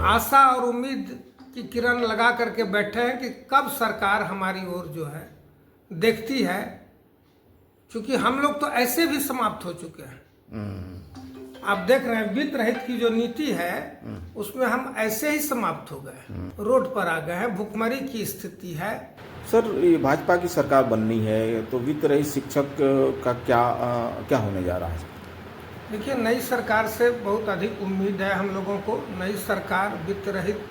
आशा और उम्मीद की किरण लगा करके बैठे हैं कि कब सरकार हमारी ओर जो है देखती है, क्योंकि हम लोग तो ऐसे भी समाप्त हो चुके हैं। आप देख रहे हैं वित्त रहित की जो नीति है उसमें हम ऐसे ही समाप्त हो गए, रोड पर आ गए हैं, भुखमरी की स्थिति है। सर, ये भाजपा की सरकार बननी है तो वित्त रहित शिक्षक का क्या होने जा रहा है? देखिए, नई सरकार से बहुत अधिक उम्मीद है हम लोगों को। नई सरकार वित्त रहित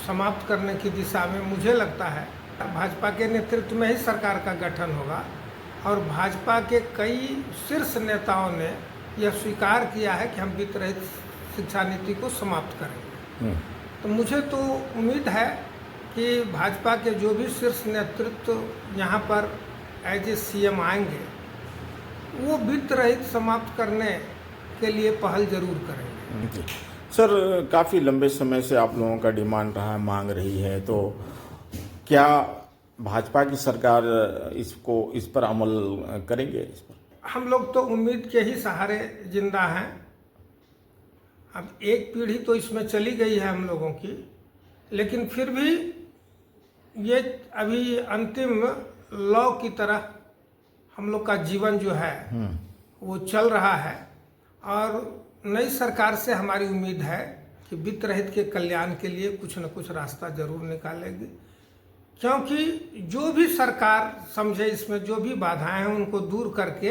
समाप्त करने की दिशा में मुझे लगता है भाजपा के नेतृत्व में ही सरकार का गठन होगा, और भाजपा के कई शीर्ष नेताओं ने यह स्वीकार किया है कि हम वित्त रहित शिक्षा नीति को समाप्त करेंगे। तो मुझे तो उम्मीद है कि भाजपा के जो भी शीर्ष नेतृत्व यहाँ पर एज ए CM आएंगे वो वित्त रहित समाप्त करने के लिए पहल जरूर करेंगे। सर, काफ़ी लंबे समय से आप लोगों का डिमांड रहा है, मांग रही है, तो क्या भाजपा की सरकार इस पर अमल करेंगे? इस पर हम लोग तो उम्मीद के ही सहारे जिंदा हैं। अब एक पीढ़ी तो इसमें चली गई है हम लोगों की, लेकिन फिर भी ये अभी अंतिम लौ की तरह हम लोग का जीवन जो है वो चल रहा है, और नई सरकार से हमारी उम्मीद है कि वित्त रहित के कल्याण के लिए कुछ न कुछ रास्ता जरूर निकालेगी, क्योंकि जो भी सरकार समझे इसमें जो भी बाधाएं हैं उनको दूर करके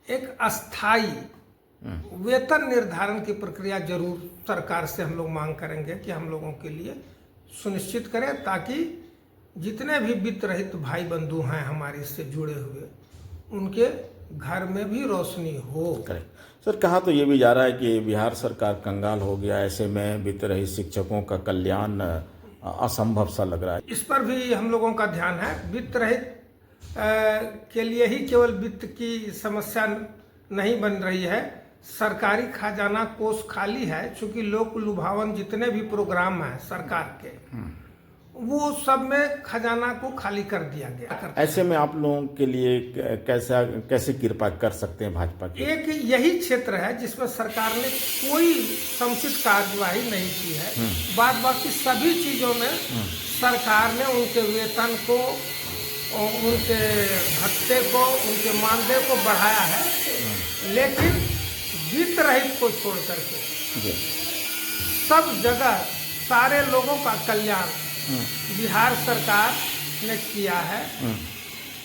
एक अस्थाई वेतन निर्धारण की प्रक्रिया जरूर सरकार से हम लोग मांग करेंगे कि हम लोगों के लिए सुनिश्चित करें, ताकि जितने भी वित्त रहित भाई बंधु हैं हमारे इससे जुड़े हुए उनके घर में भी रोशनी हो। सर, कहा तो ये भी जा रहा है कि बिहार सरकार कंगाल हो गया, ऐसे में वित्त रहित शिक्षकों का कल्याण असंभव सा लग रहा है। इस पर भी हम लोगों का ध्यान है। वित्त रहित के लिए ही केवल वित्त की समस्या नहीं बन रही है, सरकारी खजाना कोष खाली है, चूंकि लोक लुभावन जितने भी प्रोग्राम हैं सरकार के वो सब में खजाना को खाली कर दिया गया। ऐसे में आप लोगों के लिए कैसे कृपा कर सकते हैं भाजपा की? एक यही क्षेत्र है जिसमें सरकार ने कोई समुचित कार्यवाही नहीं की है। बाद बाकी सभी चीजों में सरकार ने उनके वेतन को, उनके भत्ते को, उनके मानदेय को बढ़ाया है, लेकिन वित्त रहित को छोड़ करके सब जगह सारे लोगों का कल्याण बिहार सरकार ने किया है।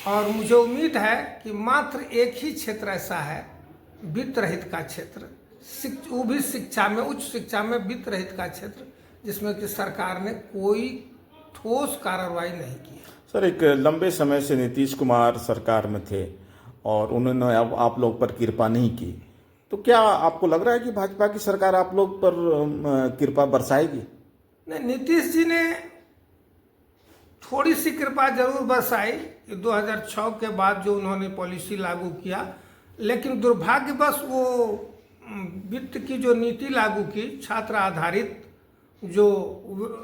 और मुझे उम्मीद है कि मात्र एक ही क्षेत्र ऐसा है वित्त रहित का क्षेत्र, वो भी शिक्षा में, उच्च शिक्षा में वित्त रहित का क्षेत्र, जिसमें कि सरकार ने कोई ठोस कार्रवाई नहीं की। सर, एक लंबे समय से नीतीश कुमार सरकार में थे और उन्होंने अब आप लोग पर कृपा नहीं की, तो क्या आपको लग रहा है कि भाजपा की सरकार आप लोग पर कृपा बरसाएगी? नहीं, नीतीश जी ने थोड़ी सी कृपा जरूर बरसाई 2006 के बाद जो उन्होंने पॉलिसी लागू किया, लेकिन दुर्भाग्यवश वो वित्त की जो नीति लागू की, छात्र आधारित जो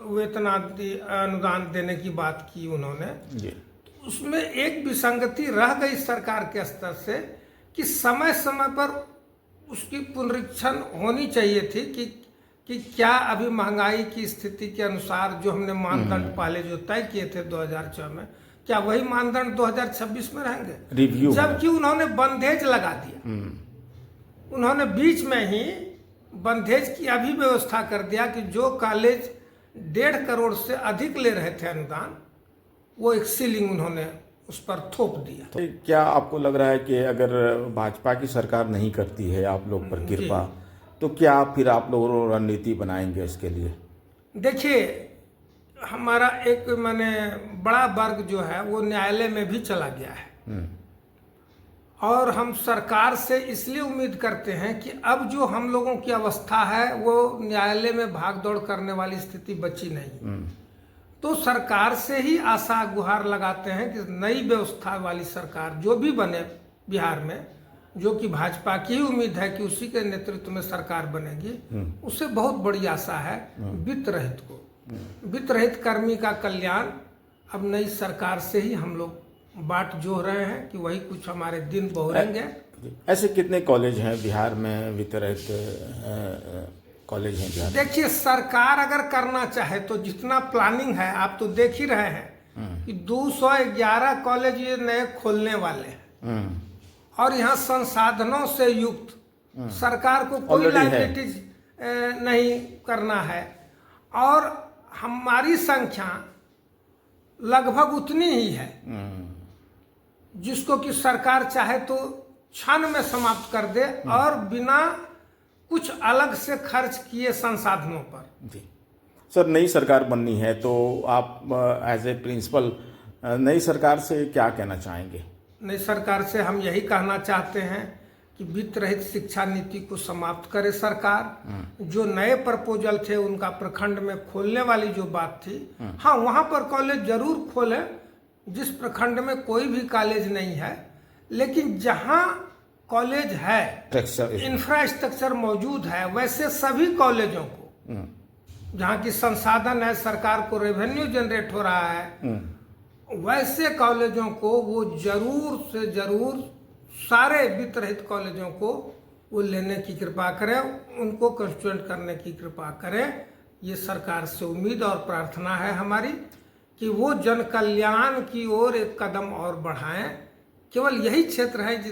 वेतन अनुदान देने की बात की उन्होंने, उसमें एक विसंगति रह गई सरकार के स्तर से कि समय समय पर उसकी पुनरीक्षण होनी चाहिए थी कि क्या अभी महंगाई की स्थिति के अनुसार जो हमने मानदंड पहले जो तय किए थे 2006 में, क्या वही मानदंड 2026 में रहेंगे? रिव्यू, जबकि उन्होंने बंधेज लगा दिया। उन्होंने बीच में ही बंधेज की अभी व्यवस्था कर दिया कि जो कॉलेज 1.5 करोड़ से अधिक ले रहे थे अनुदान, वो एक सीलिंग उन्होंने उस पर थोप दिया। तो क्या आपको लग रहा है कि अगर भाजपा की सरकार नहीं करती है आप लोग पर कृपा, तो क्या फिर आप लोग रणनीति बनाएंगे इसके लिए? देखिए, हमारा एक बड़ा वर्ग जो है वो न्यायालय में भी चला गया है, और हम सरकार से इसलिए उम्मीद करते हैं कि अब जो हम लोगों की अवस्था है वो न्यायालय में भाग दौड़ करने वाली स्थिति बची नहीं। तो सरकार से ही आशा गुहार लगाते हैं कि नई व्यवस्था वाली सरकार जो भी बने बिहार में, जो कि भाजपा की ही उम्मीद है कि उसी के नेतृत्व में सरकार बनेगी, उससे बहुत बड़ी आशा है वित्त रहित को। वित्त रहित कर्मी का कल्याण अब नई सरकार से ही हम लोग बाट जोह रहे हैं कि वही कुछ हमारे दिन बहुरेंगे। ऐसे कितने कॉलेज हैं बिहार में वित्त रहित कॉलेज हैं जहाँ? देखिए, सरकार अगर करना चाहे तो जितना प्लानिंग है आप तो देख ही रहे हैं कि 211 कॉलेज ये नए खोलने वाले हैं और यहाँ संसाधनों से युक्त सरकार को कोई Already है। लाइबिलिटीज नहीं करना है और हमारी संख्या लगभग उतनी ही है जिसको कि सरकार चाहे तो क्षण में समाप्त कर दे और बिना कुछ अलग से खर्च किए संसाधनों पर। जी सर, नई सरकार बननी है तो आप एज ए प्रिंसिपल नई सरकार से क्या कहना चाहेंगे? नई सरकार से हम यही कहना चाहते हैं कि वित्त रहित शिक्षा नीति को समाप्त करे सरकार। जो नए प्रपोजल थे उनका प्रखंड में खोलने वाली जो बात थी, हाँ वहाँ पर कॉलेज जरूर खोले जिस प्रखंड में कोई भी कॉलेज नहीं है, लेकिन जहाँ कॉलेज है, इंफ्रास्ट्रक्चर मौजूद है, वैसे सभी कॉलेजों को जहाँ की संसाधन है, सरकार को रेवेन्यू जनरेट हो रहा है, वैसे कॉलेजों को वो जरूर से जरूर सारे वित्त रहित कॉलेजों को वो लेने की कृपा करें, उनको कंस्टिट्यूएंट करने की कृपा करें। ये सरकार से उम्मीद और प्रार्थना है हमारी कि वो जन कल्याण की ओर एक कदम और बढ़ाएं। केवल यही क्षेत्र है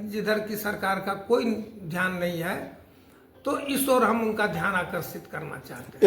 जिधर की सरकार का कोई ध्यान नहीं है, तो इस ओर हम उनका ध्यान आकर्षित करना चाहते हैं।